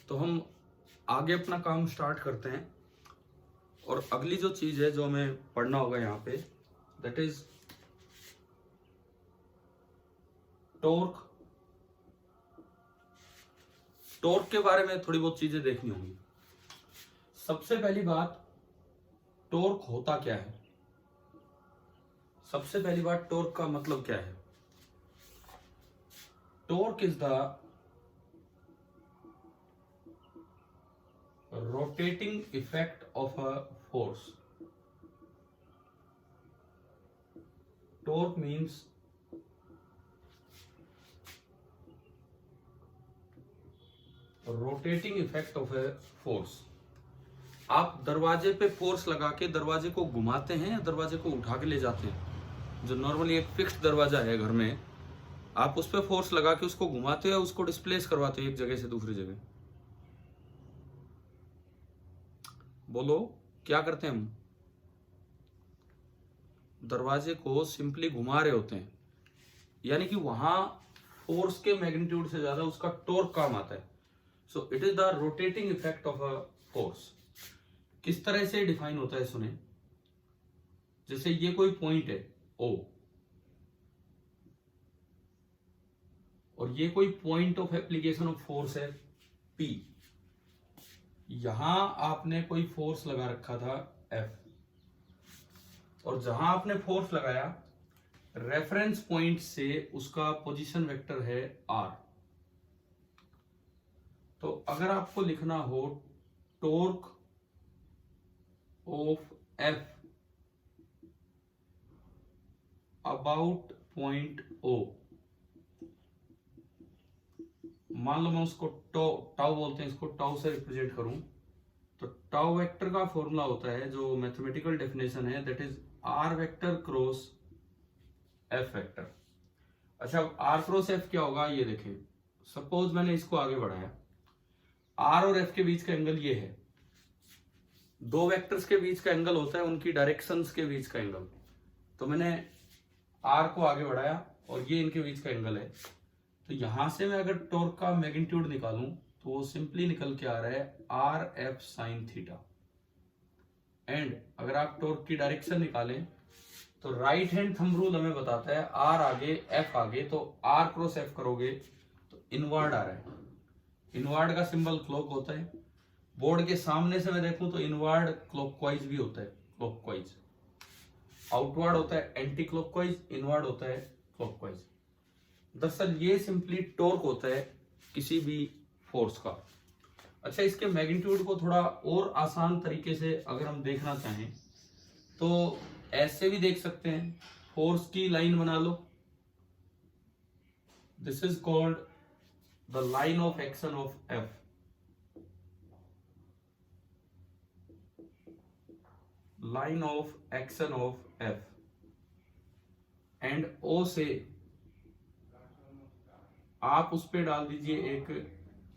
तो हम आगे अपना काम स्टार्ट करते हैं। और अगली जो चीज है जो हमें पढ़ना होगा यहाँ पे, दैट इज टॉर्क। टॉर्क के बारे में थोड़ी बहुत चीजें देखनी होंगी। सबसे पहली बात, टॉर्क होता क्या है? सबसे पहली बात, टॉर्क का मतलब क्या है? Torque is the rotating effect of a force. Torque means rotating effect of a force. आप दरवाजे पे फोर्स लगा के दरवाजे को घुमाते हैं या दरवाजे को उठा के ले जाते हैं? जो नॉर्मली एक फिक्स्ड दरवाजा है घर में, आप उस पर फोर्स लगा के उसको घुमाते हो या उसको डिस्प्लेस करवाते हो एक जगह से दूसरी जगह? बोलो, क्या करते हैं हम? दरवाजे को सिंपली घुमा रहे होते हैं, यानी कि वहां फोर्स के मैग्नीट्यूड से ज्यादा उसका टॉर्क काम आता है। सो it is the rotating effect of a force. किस तरह से डिफाइन होता है सुने। जैसे ये कोई पॉइंट है O, और ये कोई point of application of force है P। यहां आपने कोई फोर्स लगा रखा था F, और जहां आपने फोर्स लगाया रेफरेंस पॉइंट से उसका पोजीशन वेक्टर है R। तो अगर आपको लिखना हो torque of F about point O, मान लो मैं उसको टाउ बोलते हैं, इसको टाउ से रिप्रेजेंट करूं, तो टाउ वेक्टर का फॉर्मूला होता है, जो मैथमेटिकल डेफिनेशन है, that is R vector cross F vector. अच्छा, R क्रॉस F क्या होगा ये देखें। सपोज मैंने इसको आगे बढ़ाया, R और F के बीच का एंगल ये है। दो वेक्टर्स के बीच का एंगल होता है उनकी डायरेक्शंस के बीच का एंगल। तो मैंने R को आगे बढ़ाया और ये इनके बीच का एंगल है। तो यहां से मैं अगर टॉर्क का मैग्नीट्यूड निकालूं तो वो सिंपली निकल के आ रहा है R F sine theta. And अगर आप टॉर्क की डायरेक्शन निकालें तो राइट हैंड थंब रूल हमें बताता है R आगे F आगे, तो R क्रॉस F करोगे तो इनवर्ड आ रहा है। इनवर्ड का सिंबल क्लॉक होता है। बोर्ड के सामने से मैं देखूं तो इनवर्ड क्लॉकवाइज भी होता है, क्लॉकवाइज। आउटवर्ड होता है एंटी क्लॉकवाइज, इनवर्ड होता है क्लॉकवाइज। दरअसल ये सिंपली टॉर्क होता है किसी भी फोर्स का। अच्छा, इसके मैग्नीट्यूड को थोड़ा और आसान तरीके से अगर हम देखना चाहें तो ऐसे भी देख सकते हैं। फोर्स की लाइन बना लो, this is called the line of action of F। Line of action of F, and O से आप उस पे डाल दीजिए एक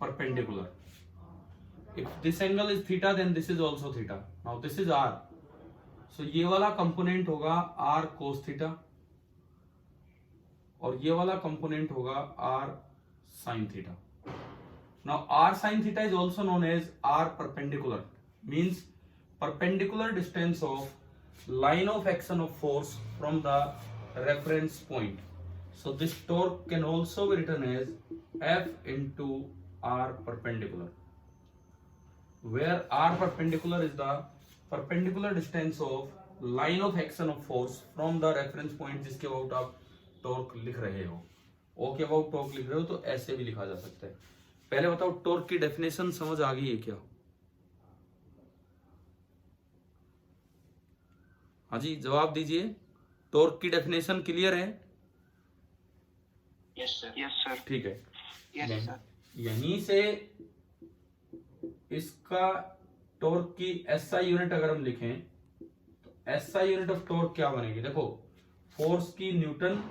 perpendicular. If this angle is theta then this is also theta. Now this is R, so ये वाला component होगा R कोस थीटा और ये वाला कंपोनेंट होगा R sine theta. Now R sine theta is also known as R perpendicular, means perpendicular distance of line of action of force from the reference point. So this torque can also be written as F into R perpendicular, where R perpendicular is the perpendicular distance of line of action of force from the reference point जिसके about आप torque लिख रहे हो। O के about torque लिख रहे हो तो ऐसे भी लिखा जा सकता है। पहले बताओ, टॉर्क की डेफिनेशन समझ आ गई है क्या? हाँ जी, जवाब दीजिए। टॉर्क की डेफिनेशन क्लियर है? Yes sir. Yes sir. ठीक है। Yes sir. यहीं से इसका टॉर्क की SI यूनिट अगर हम लिखें तो SI यूनिट ऑफ टॉर्क क्या बनेगी? देखो, फोर्स की न्यूटन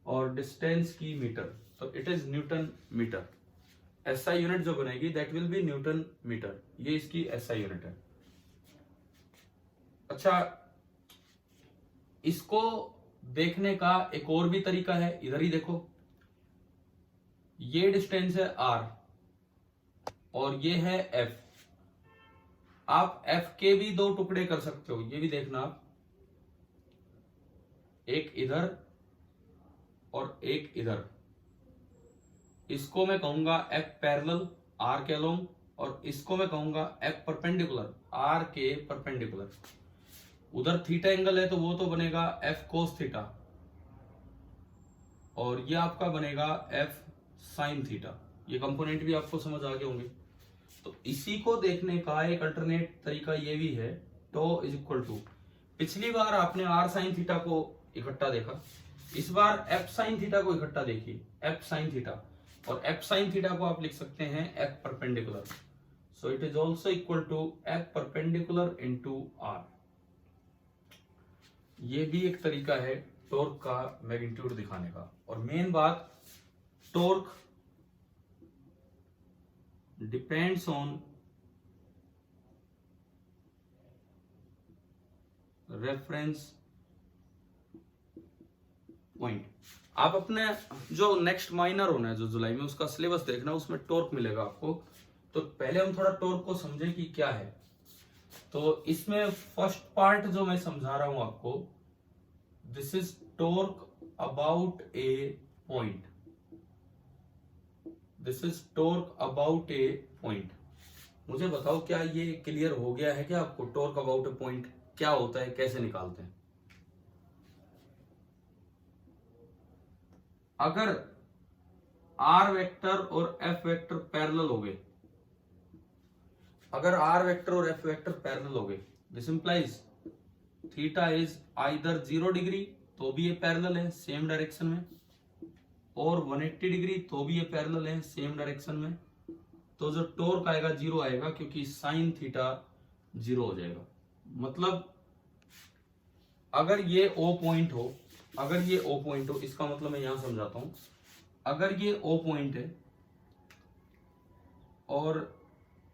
और डिस्टेंस की मीटर, तो it is newton metre. SI unit जो बनेगी that will be newton metre. ये इसकी SI यूनिट है। अच्छा, इसको देखने का एक और भी तरीका है, इधर ही देखो। ये डिस्टेंस है R, और ये है एफ। आप एफ के भी दो टुकड़े कर सकते हो, ये भी देखना आप, एक इधर और एक इधर। इसको मैं कहूंगा एफ पैरेलल आर के अलोंग, और इसको मैं कहूंगा एफ परपेंडिकुलर आर के परपेंडिकुलर। उधर थीटा एंगल है तो वो तो बनेगा एफ कोस थीटा, और ये आपका बनेगा एफ साइन थीटा। ये कंपोनेंट भी आपको समझ आ गए होंगे। तो इसी को देखने का एक अल्टरनेट तरीका ये भी है, टो इज इक्वल टू, पिछली बार आपने आर साइन थीटा को इकट्ठा देखा, इस बार एफ साइन थीटा को इकट्ठा देखिए, एफ साइन थीटा, और एफ साइन थीटा को आप लिख सकते हैं F perpendicular. So it is also equal to F perpendicular into R. ये भी एक तरीका है टॉर्क का मैग्नीट्यूड दिखाने का। और मेन बात, torque depends on reference point. आप अपने जो नेक्स्ट माइनर होना है जो जुलाई में, उसका सिलेबस देखना, उसमें टॉर्क मिलेगा आपको। तो पहले हम थोड़ा टॉर्क को समझें कि क्या है। तो इसमें फर्स्ट पार्ट जो मैं समझा रहा हूं आपको, this is torque about A point, this is torque about A point. मुझे बताओ क्या ये क्लियर हो गया है क्या आपको, टॉर्क अबाउट ए पॉइंट क्या होता है, कैसे निकालते हैं? अगर आर वेक्टर और एफ वेक्टर पैरेलल हो गए, अगर आर वेक्टर और एफ वेक्टर पैरेलल हो गए, this implies theta is either 0 degree तो भी ये पैरेलल है सेम डायरेक्शन में, और 180 डिग्री तो भी ये पैरेलल है सेम डायरेक्शन में। तो जो टॉर्क आएगा 0 आएगा, क्योंकि साइन थीटा 0 हो जाएगा। मतलब अगर ये ओ पॉइंट हो, अगर ये ओ पॉइंट हो, इसका मतलब मैं यहां समझाता हूं। अगर ये ओ पॉइंट है और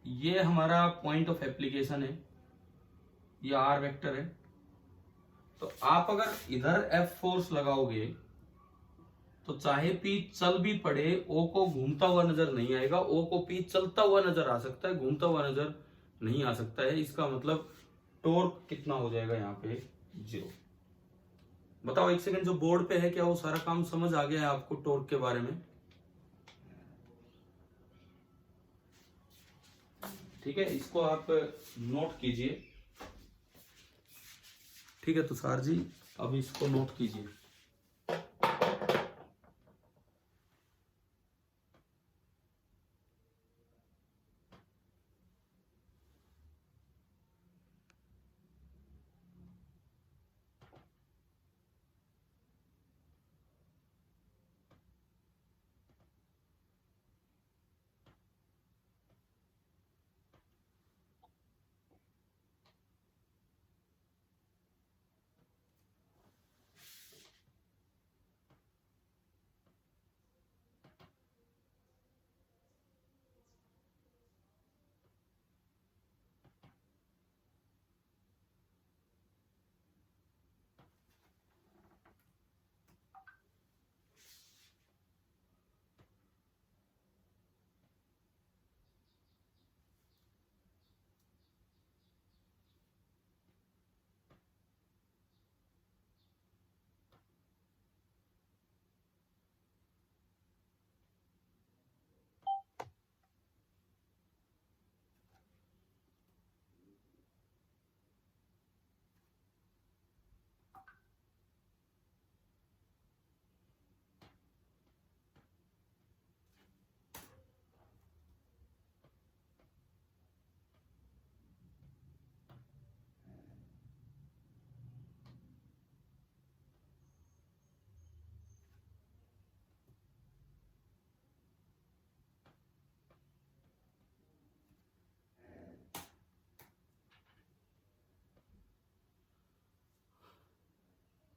ये हमारा पॉइंट ऑफ एप्लीकेशन है, ये आर वेक्टर है, तो आप अगर इधर एफ फोर्स लगाओगे तो चाहे पी चल भी पड़े, ओ को घूमता हुआ नजर नहीं आएगा, ओ को पी चलता हुआ नजर आ सकता है, घूमता हुआ नजर नहीं आ सकता है। इसका मतलब टॉर्क कितना हो जाएगा यहाँ पे, 0। बताओ एक सेकंड, जो बोर्ड पे है क्या वो सारा काम समझ आ गया है आपको टॉर्क के बारे में? ठीक है, इसको आप नोट कीजिए। ठीक है तुषार जी, अब इसको नोट कीजिए।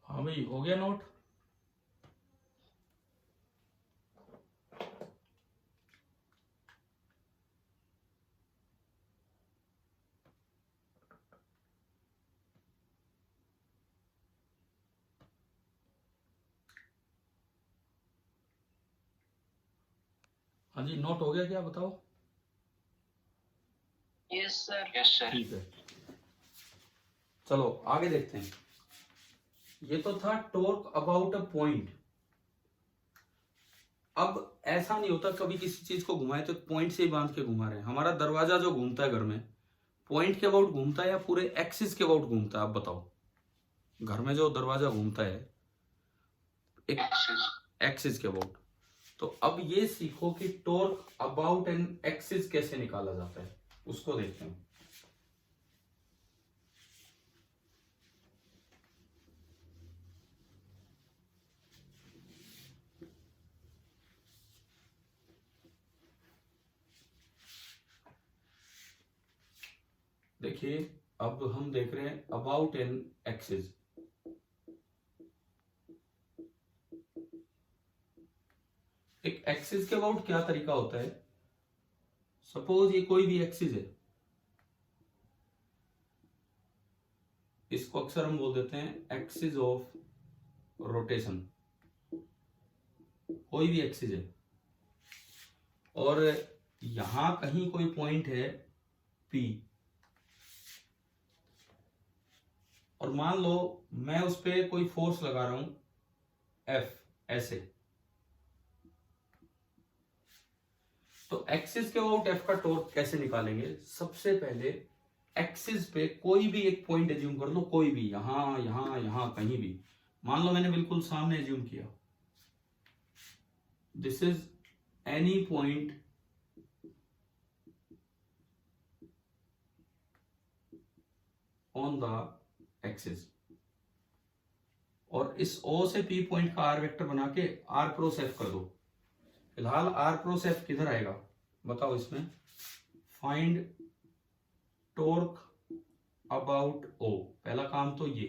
हाँ भाई, हो गया नोट? हाँ जी, नोट हो गया क्या, बताओ? Yes sir. Yes sir. ठीक है, चलो आगे देखते हैं। ये तो था टॉर्क अबाउट अ पॉइंट। अब ऐसा नहीं होता कभी किसी चीज को घुमाए तो पॉइंट से ही बांध के घुमा रहे हैं। हमारा दरवाजा जो घूमता है घर में, पॉइंट के अबाउट घूमता है या पूरे एक्सिस के अबाउट घूमता है? आप बताओ। घर में जो दरवाजा घूमता है एक एक्सिस के अबाउट। तो अब ये सीखो कि टॉर्क अबाउट एन एक्सिस कैसे निकाला जाता है, उसको देखते हैं। देखिए, अब हम देख रहे हैं अबाउट एन एक्सिस। एक एक्सिस के अबाउट क्या तरीका होता है? सपोज ये कोई भी एक्सिस है, इसको अक्सर हम बोल देते हैं एक्सिस ऑफ रोटेशन। कोई भी एक्सिस है और यहां कहीं कोई पॉइंट है P, और मान लो मैं उस पर कोई फोर्स लगा रहा हूं F, ऐसे। तो एक्सिस के अबाउट F का टॉर्क कैसे निकालेंगे? सबसे पहले एक्सिस पे कोई भी एक पॉइंट एज्यूम कर लो, कोई भी, यहां यहां यहां कहीं भी। मान लो मैंने बिल्कुल सामने एज्यूम किया, this is any point on the axis, और इस O से P पॉइंट का आर वेक्टर बना के R क्रॉस F कर दो। फिलहाल R क्रॉस F किधर आएगा बताओ इसमें? फाइंड टॉर्क अबाउट O, पहला काम तो ये।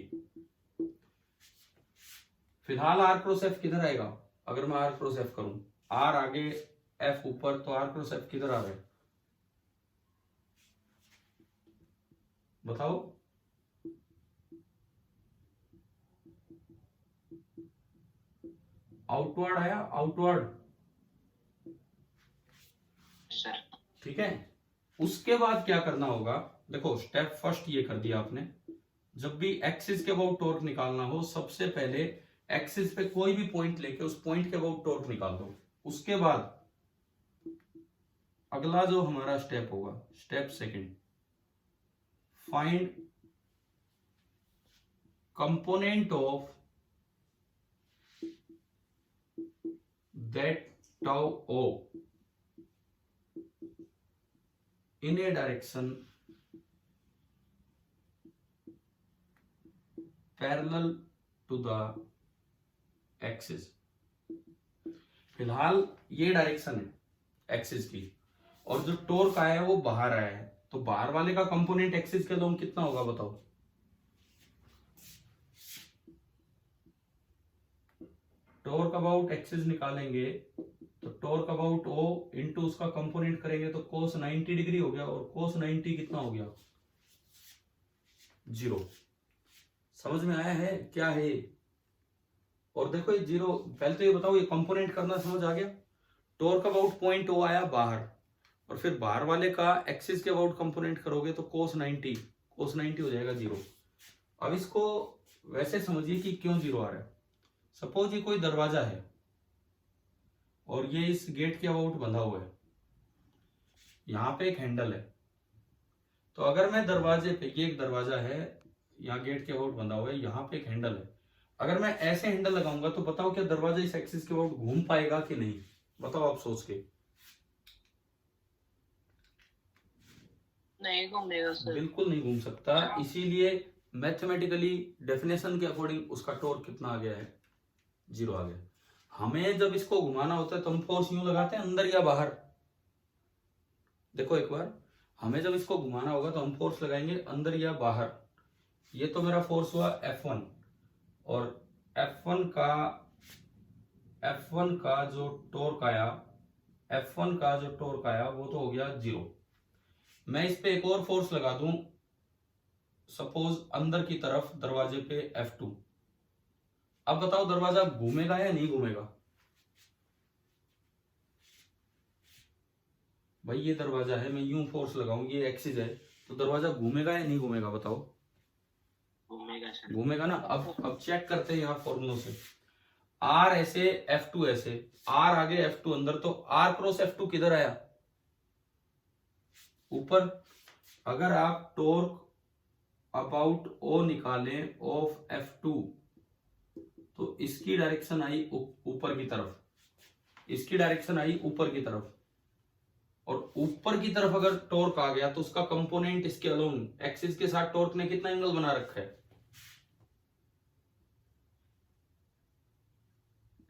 फिलहाल R क्रॉस F किधर आएगा? अगर मैं R क्रॉस F करूं, R आगे F ऊपर, तो R क्रॉस F किधर आ रहा है बताओ? आउटवर्ड आया, आउटवर्ड। सर। ठीक है, उसके बाद क्या करना होगा? देखो, स्टेप फर्स्ट ये कर दिया आपने। जब भी एक्सिस के अबाउट टॉर्क निकालना हो, सबसे पहले एक्सिस पे कोई भी पॉइंट लेके उस पॉइंट के अबाउट टॉर्क निकाल दो। उसके बाद अगला जो हमारा स्टेप होगा, step second, find component of that tau O in a direction parallel to the axis। फिलहाल ये डायरेक्शन है एक्सिस की, और जो टॉर्क आया है वो बाहर आया है, तो बाहर वाले का कंपोनेंट एक्सिस के लॉन्ग कितना होगा बताओ? टॉर्क अबाउट एक्सिस निकालेंगे तो टॉर्क अबाउट O इंटू उसका कंपोनेंट करेंगे तो कोस 90 डिग्री हो गया, और कोस 90 कितना हो गया? 0। समझ में आया है क्या है? और देखो ये 0, पहले तो ये बताओ ये कंपोनेंट करना समझ आ गया? टॉर्क अबाउट पॉइंट O आया बाहर, और फिर बाहर वाले का एक्सिस के अबाउट कंपोनेंट करोगे तो कोस 90 हो जाएगा 0। अब इसको वैसे समझिए कि क्यों 0 आ रहा है। सपोज ये कोई दरवाजा है और ये इस गेट के अबाउट बंधा हुआ है, यहां पे एक हैंडल है। तो अगर मैं दरवाजे पे, ये एक दरवाजा है, यहाँ गेट के अबाउट बंधा हुआ है, यहाँ पे एक हैंडल है, अगर मैं ऐसे हैंडल लगाऊंगा तो बताओ क्या दरवाजा इस एक्सिस के अबाउट घूम पाएगा कि नहीं? बताओ आप सोच के। नहीं घूमेगा सर। बिल्कुल नहीं घूम सकता, इसीलिए मैथमेटिकली डेफिनेशन के अकॉर्डिंग उसका टॉर्क कितना आ गया है? 0 आ गया। हमें जब इसको घुमाना होता है तो हम फोर्स यूं लगाते हैं, अंदर या बाहर? देखो एक बार, हमें जब इसको घुमाना होगा तो हम फोर्स लगाएंगे अंदर या बाहर? ये तो मेरा फोर्स हुआ F1, और F1 का जो टॉर्क आया, F1 का जो टॉर्क आया वो तो हो गया 0। मैं इस पे एक और फोर्स लगा दूं, सपोज अंदर की तरफ दरवाजे पे F2। अब बताओ दरवाजा घूमेगा या नहीं घूमेगा? भाई ये दरवाजा है, मैं यूं फोर्स लगाऊं, ये एक्सिस है, तो दरवाजा घूमेगा या नहीं घूमेगा बताओ? घूमेगा सर। घूमेगा ना। अब चेक करते हैं यहाँ फॉर्मूलों से। आर ऐसे, F2 ऐसे, आर आगे F2 अंदर, तो आर क्रॉस F2 किधर आया? ऊपर। अगर आप टॉर्क अबाउट O निकालें ऑफ F2, तो इसकी डायरेक्शन आई ऊपर की तरफ, इसकी डायरेक्शन आई ऊपर की तरफ, और ऊपर की तरफ अगर टॉर्क आ गया तो उसका कंपोनेंट इसके अलोन एक्सिस के साथ टॉर्क ने कितना एंगल बना रखा है?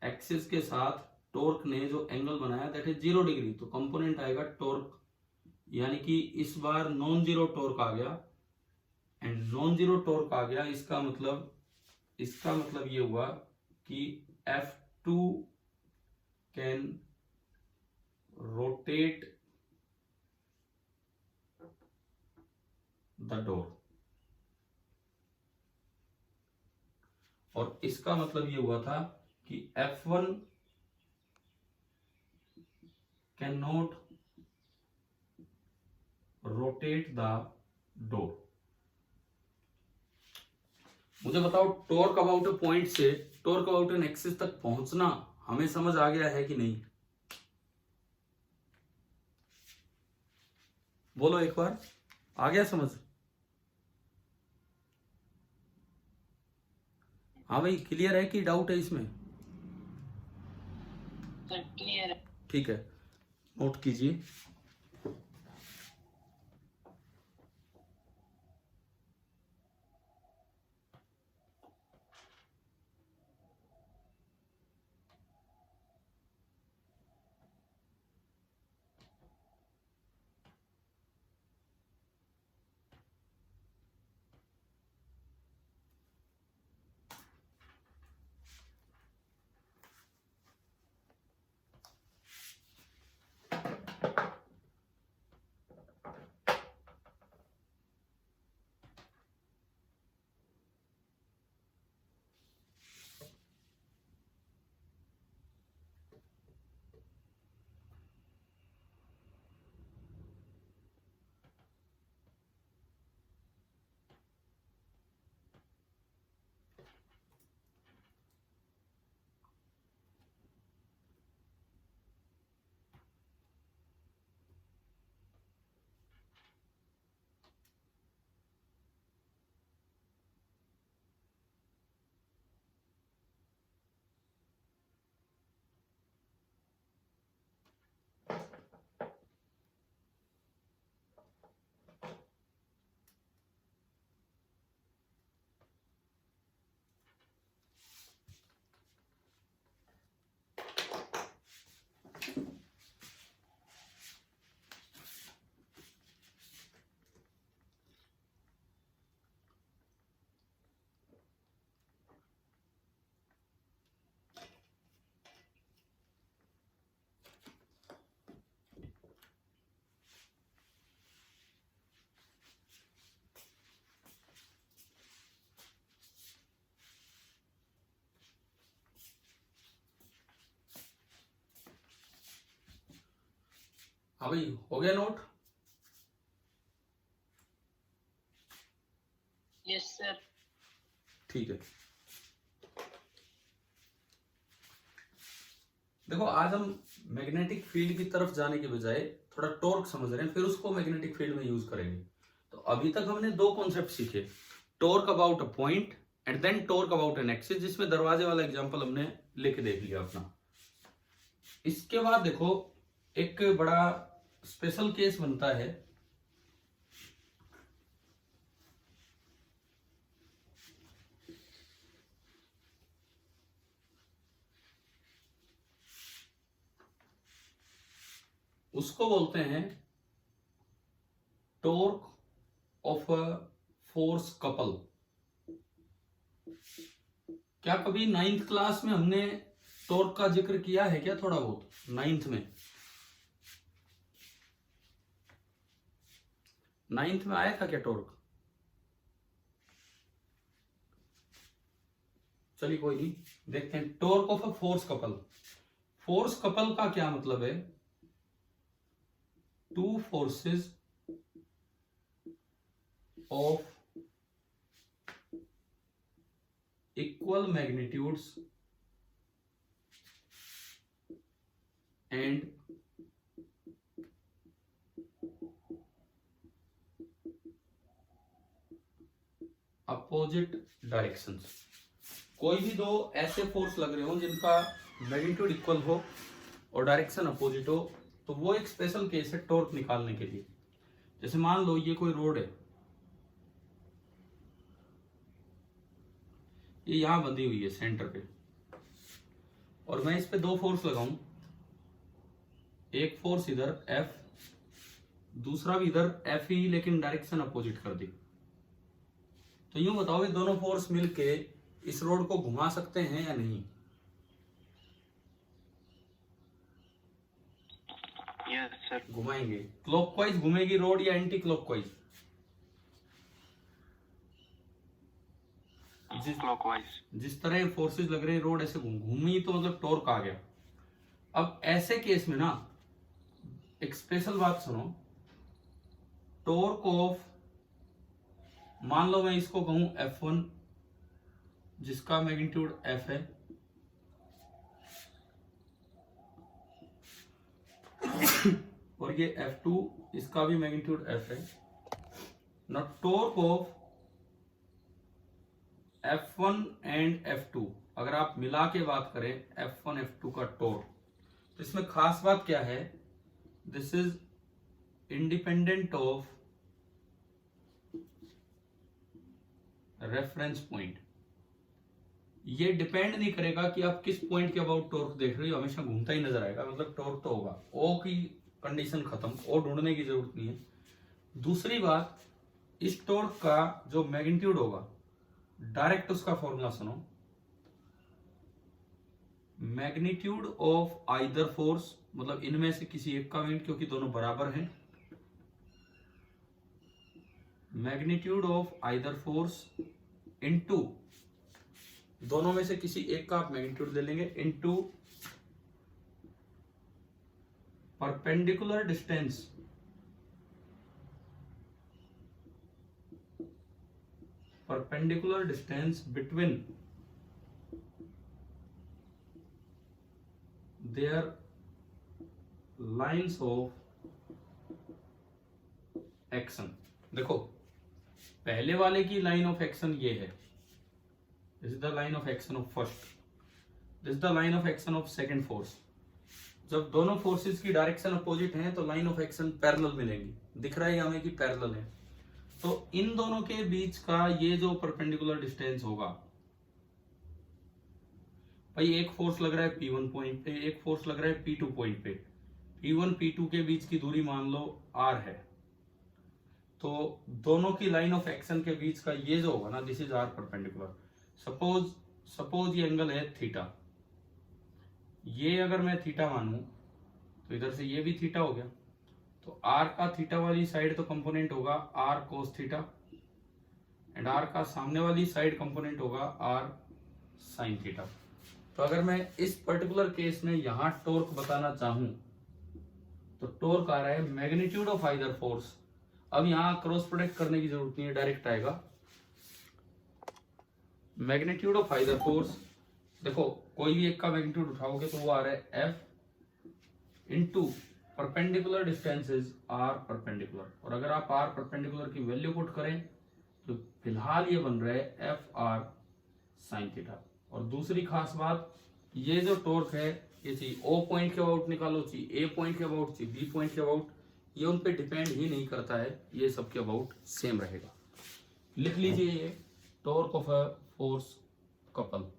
एक्सिस के साथ टॉर्क ने जो एंगल बनाया दैट इज 0 डिग्री, तो कंपोनेंट आएगा टॉर्क, यानी कि इस बार नॉन जीरो टॉर्क आ गया। एंड नॉन जीरो टॉर्क आ गया, इसका मतलब ये हुआ कि F2 can rotate the door, और इसका मतलब ये हुआ था कि F1 can not rotate the door. मुझे बताओ, टॉर्क अबाउट अ पॉइंट से टॉर्क अबाउट एन एक्सिस तक पहुंचना हमें समझ आ गया है कि नहीं? बोलो एक बार, आ गया समझ? हाँ भाई, क्लियर है कि डाउट है इसमें? सर क्लियर है। ठीक है, नोट कीजिए। हाँ भाई, हो गया नोट? Yes sir. ठीक है। देखो, आज हम मैग्नेटिक फील्ड की तरफ जाने के बजाय थोड़ा टॉर्क समझ रहे हैं, फिर उसको मैग्नेटिक फील्ड में यूज करेंगे। तो अभी तक हमने दो कॉन्सेप्ट सीखे, torque about a point and then torque about an axis, जिसमें दरवाजे वाला एग्जांपल हमने लेके देख लिया अपना। इसके बाद देखो, एक बड़ा स्पेशल केस बनता है, उसको बोलते हैं torque of a force couple. क्या कभी 9th क्लास में हमने टॉर्क का जिक्र किया है क्या? थोड़ा बहुत 9th में, 9th में आया था क्या टॉर्क? चलिए कोई नहीं, देखते हैं। Torque of a force couple, force couple का क्या मतलब है? two forces of equal magnitudes and opposite directions. कोई भी दो ऐसे फोर्स लग रहे हो जिनका मैग्नीट्यूड इक्वल हो और डायरेक्शन अपोजिट हो, तो वो एक स्पेशल केस है टॉर्क निकालने के लिए। जैसे मान लो ये कोई रोड है, ये यहां बंधी हुई है सेंटर पे, और मैं इस पे दो फोर्स लगाऊं, एक फोर्स इधर F, दूसरा भी इधर F ही, लेकिन डायरेक्शन अपोजिट कर दी। तो यूं बताओ ये दोनों फोर्स मिलके इस रोड को घुमा सकते हैं या नहीं? Yes sir. घुमाएंगे। क्लॉकवाइज घूमेगी रोड या एंटी क्लॉकवाइज? जिस तरह फोर्सेस लग रहे हैं रोड ऐसे घूमी तो मतलब टॉर्क आ गया। अब ऐसे केस में ना एक स्पेशल बात सुनो, टॉर्क ऑफ, मान लो मैं इसको कहूं F1 जिसका मैग्नीट्यूड F है, और ये F2 इसका भी मैग्नीट्यूड F है। ना torque of F1 and F2 अगर आप मिला के बात करें F1 F2 का टॉर्क, तो इसमें खास बात क्या है, this is independent of reference point. ये डिपेंड नहीं करेगा कि आप किस पॉइंट के अबाउट टॉर्क देख रहे हो, हमेशा घूमता ही नजर आएगा, मतलब टॉर्क तो होगा। ओ की कंडीशन खत्म, ओ ढूंढने की जरूरत नहीं है। दूसरी बात, इस टॉर्क का जो मैग्नीट्यूड होगा, डायरेक्ट उसका फॉर्मूला सुनो, मैग्नीट्यूड ऑफ आइदर फोर्स, मतलब इनमें से किसी एक का मैग्नीट्यूड, क्योंकि दोनों बराबर हैं, magnitude of either force into, दोनों में से किसी एक का आप मैग्नीट्यूड ले लेंगे, into perpendicular distance between their lines of action। देखो पहले वाले की लाइन ऑफ एक्शन ये है, this is the line of action of first, this is the line of action of second force. जब दोनों फोर्सेस की डायरेक्शन अपोजिट हैं तो लाइन ऑफ एक्शन पैरेलल मिलेंगी, दिख रहा है हमें कि पैरेलल है। तो इन दोनों के बीच का ये जो परपेंडिकुलर डिस्टेंस होगा, भाई एक फोर्स लग रहा है P1 पॉइंट पे, एक फोर्स लग रहा है P2 पॉइंट पे, P1 P2 के बीच की दूरी मान लो R है, तो दोनों की लाइन ऑफ एक्शन के बीच का ये जो होगा ना, this is R perpendicular. Suppose ये एंगल है थीटा, ये अगर मैं थीटा मानूं तो इधर से ये भी थीटा हो गया, तो R का थीटा वाली साइड तो कंपोनेंट होगा R cos theta, and R का सामने वाली साइड कंपोनेंट होगा R साइन थीटा। तो अगर मैं इस पर्टिकुलर केस में यहां टॉर्क बताना चाहूं तो टॉर्क आ रहा है मैग्नीट्यूड ऑफ आइदर फोर्स। अब यहां क्रॉस प्रोडक्ट करने की जरूरत नहीं है, डायरेक्ट आएगा मैग्नीट्यूड ऑफ आइदर फोर्स। देखो कोई भी एक का मैग्नीट्यूड उठाओगे तो वो आ रहा है F into perpendicular distance is R perpendicular, और अगर आप R परपेंडिकुलर की वैल्यू पुट करें तो फिलहाल ये बन रहा है FR साइन थीटा। और दूसरी खास बात, ये जो टॉर्क है ये चाहिए O पॉइंट के अबाउट निकालो, चाहिए A पॉइंट के अबाउट, चाहिए B पॉइंट के अबाउट, ये उन पे डिपेंड ही नहीं करता है, ये सबके अबाउट सेम रहेगा। लिख लीजिए ये torque of a force couple.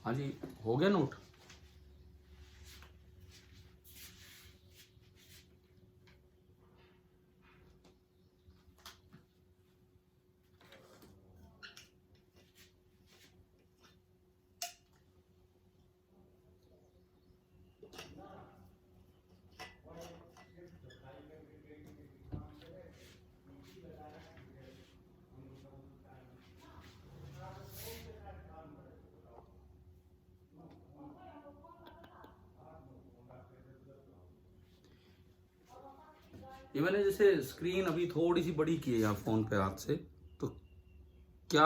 हाँ जी, हो गया नोट? ये मैंने जैसे स्क्रीन अभी थोड़ी सी बड़ी की है यहाँ फोन पे हाथ से, तो क्या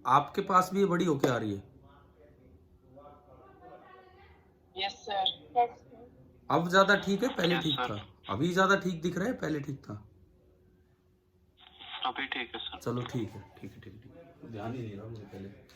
आपके पास भी ये बड़ी होके आ रही है? Yes sir. अब ज्यादा ठीक है, पहले यस ठीक सर। था? अभी ज्यादा ठीक दिख रहा है, पहले ठीक था? अभी ठीक है सर। चलो ठीक है, ठीक है, ठीक है, ठीक है। ध्यान ही नहीं रहा मुझे पहले।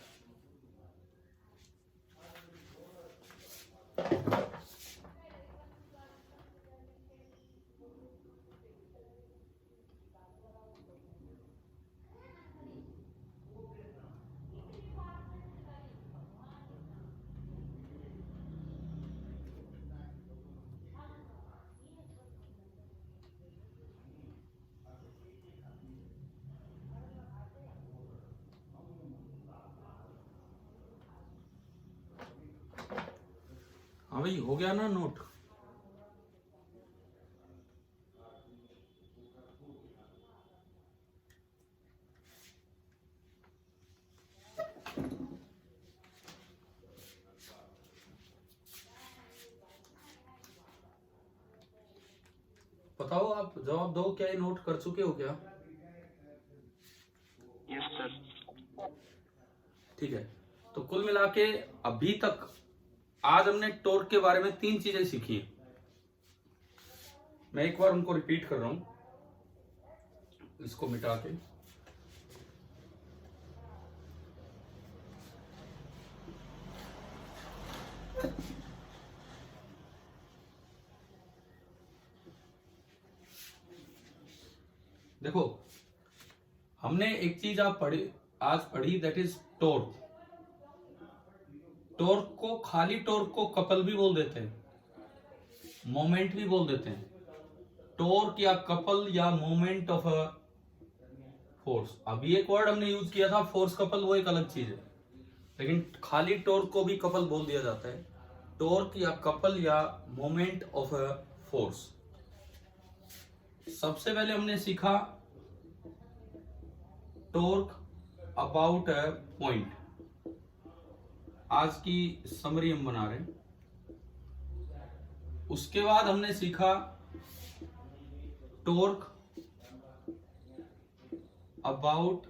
हाँ भाई, हो गया ना नोट? बताओ, आप जवाब दो, क्या ये नोट कर चुके हो क्या? Yes sir. ठीक है, तो कुल मिला के अभी तक आज हमने टॉर्क के बारे में 3 चीजें सीखी हैं। मैं एक बार उनको रिपीट कर रहा हूं, इसको मिटा के। देखो, हमने एक चीज आज पढ़ी, दैट इज टॉर्क। टॉर्क को, खाली टॉर्क को कपल भी बोल देते हैं, मोमेंट भी बोल देते हैं। टॉर्क या कपल या मोमेंट ऑफ अ फोर्स। अभी एक वर्ड हमने यूज किया था फोर्स कपल, वो एक अलग चीज है, लेकिन खाली टॉर्क को भी कपल बोल दिया जाता है। टॉर्क या कपल या मोमेंट ऑफ अ फोर्स। सबसे पहले हमने सीखा टॉर्क अबाउट अ पॉइंट। आज की समरी हम बना रहे हैं। उसके बाद हमने सीखा टॉर्क अबाउट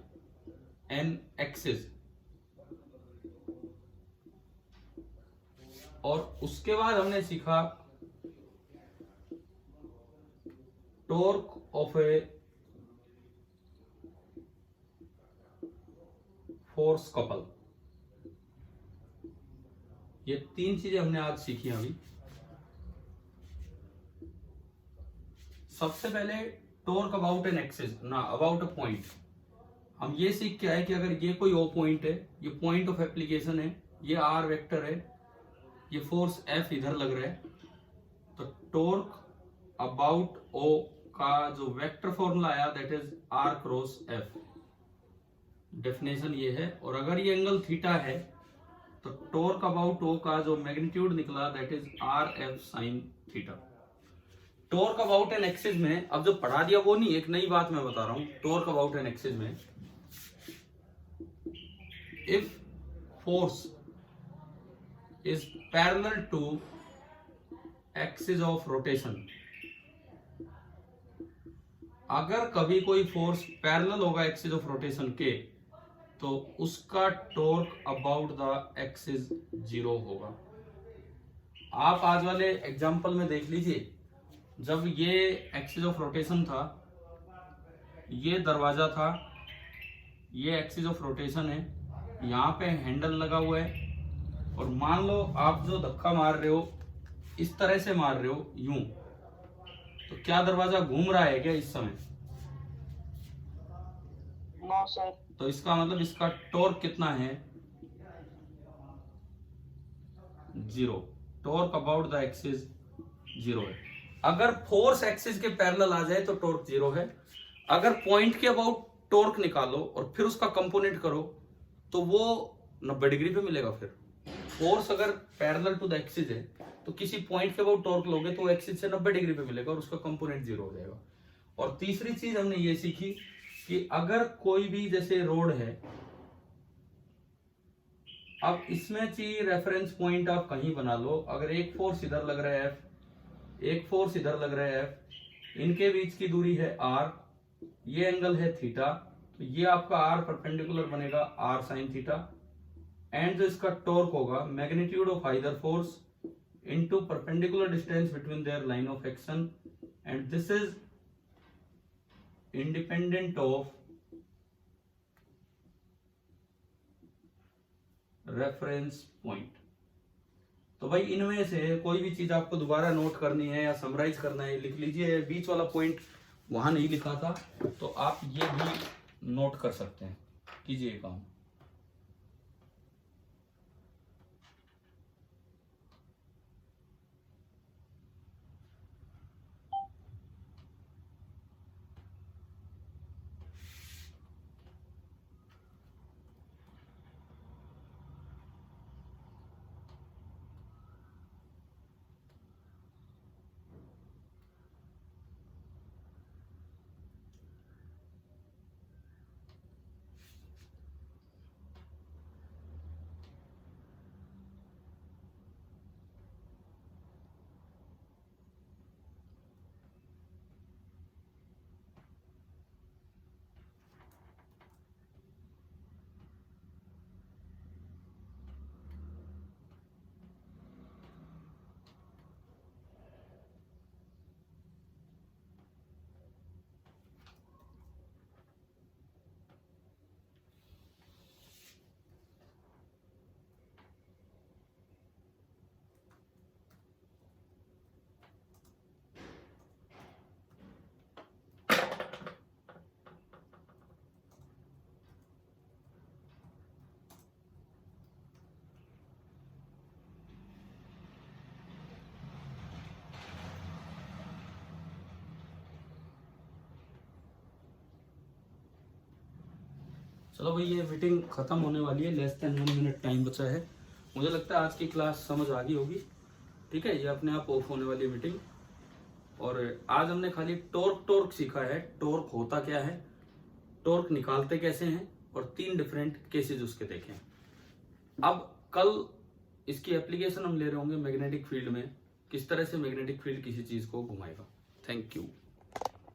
एन एक्सिस, और उसके बाद हमने सीखा torque of a force couple. ये 3 चीजें हमने आज सीखी हैं। अभी सबसे पहले टॉर्क अबाउट एन एक्सिस, ना अबाउट अ पॉइंट। हम ये सीख के आए कि अगर ये कोई ओ पॉइंट है, ये पॉइंट ऑफ एप्लीकेशन है, ये आर वेक्टर है, ये फोर्स एफ इधर लग रहा है, तो टॉर्क अबाउट ओ का जो वेक्टर फॉर्मूला आया, that is R cross F. Definition ये है। और अगर ये एंगल थीटा है, तो टॉर्क अबाउट ओ का जो मैग्नीट्यूड निकला, that is R F sine theta. Torque about an axis में अब जो पढ़ा दिया वो नहीं, एक नई बात मैं बता रहा हूं। टॉर्क अबाउट एन एक्सिस में, if force is parallel to axis of rotation, अगर कभी कोई फोर्स पैरेलल होगा एक्सिस ऑफ रोटेशन के, तो उसका टॉर्क अबाउट द एक्सिस 0 होगा। आप आज वाले एग्जांपल में देख लीजिए, जब ये एक्सिस ऑफ रोटेशन था, ये दरवाजा था, ये एक्सिस ऑफ रोटेशन है, यहाँ पे हैंडल लगा हुआ है, और मान लो आप जो धक्का मार रहे हो इस तरह से मार रहे हो, यूं, तो क्या दरवाजा घूम रहा है क्या इस समय? No sir. तो इसका मतलब इसका टॉर्क कितना है? Zero, torque about the axis zero है। अगर फोर्स एक्सिस के पैरेलल आ जाए तो टॉर्क जीरो है। अगर पॉइंट के अबाउट टॉर्क निकालो और फिर उसका कंपोनेंट करो तो वो 90 डिग्री पे मिलेगा। फिर फोर्स अगर पैरेलल टू द एक्सिस है तो किसी पॉइंट के अबाउट टॉर्क लोगे तो एक्सिस से 90 डिग्री पे मिलेगा और उसका कंपोनेंट जीरो हो जाएगा। और तीसरी चीज हमने ये सीखी कि अगर कोई भी जैसे रोड है, अब इसमें चाहिए रेफरेंस पॉइंट आप कहीं बना लो। अगर एक फोर्स इधर लग रहा है एफ, एक फोर्स इधर लग रहा है एफ, इनके बीच की दूरी है आर, ये एंगल है थीटा, तो ये आपका आर परपेंडिकुलर बनेगा आर साइन थीटा। एंड जो इसका टॉर्क होगा magnitude of either force into perpendicular distance between their line of action, and this is independent of reference point. तो भाई इनमें से कोई भी चीज आपको दोबारा नोट करनी है या समराइज करना है, लिख लीजिए। बीच वाला पॉइंट वहां नहीं लिखा था तो आप ये भी नोट कर सकते हैं, कीजिए काम। चलो भाई ये मीटिंग खत्म होने वाली है, लेस देन 1 मिनट टाइम बचा है। मुझे लगता है आज की क्लास समझ आ गई होगी। ठीक है, ये अपने आप ऑफ होने वाली है मीटिंग। और आज हमने खाली टॉर्क सीखा है, टॉर्क होता क्या है, टॉर्क निकालते कैसे हैं, और 3 डिफरेंट केसेस उसके देखे हैं। अब कल इसकी एप्लीकेशन हम ले रहे होंगे मैग्नेटिक फील्ड में, किस तरह से मैग्नेटिक फील्ड किसी चीज को घुमाएगा। Thank you.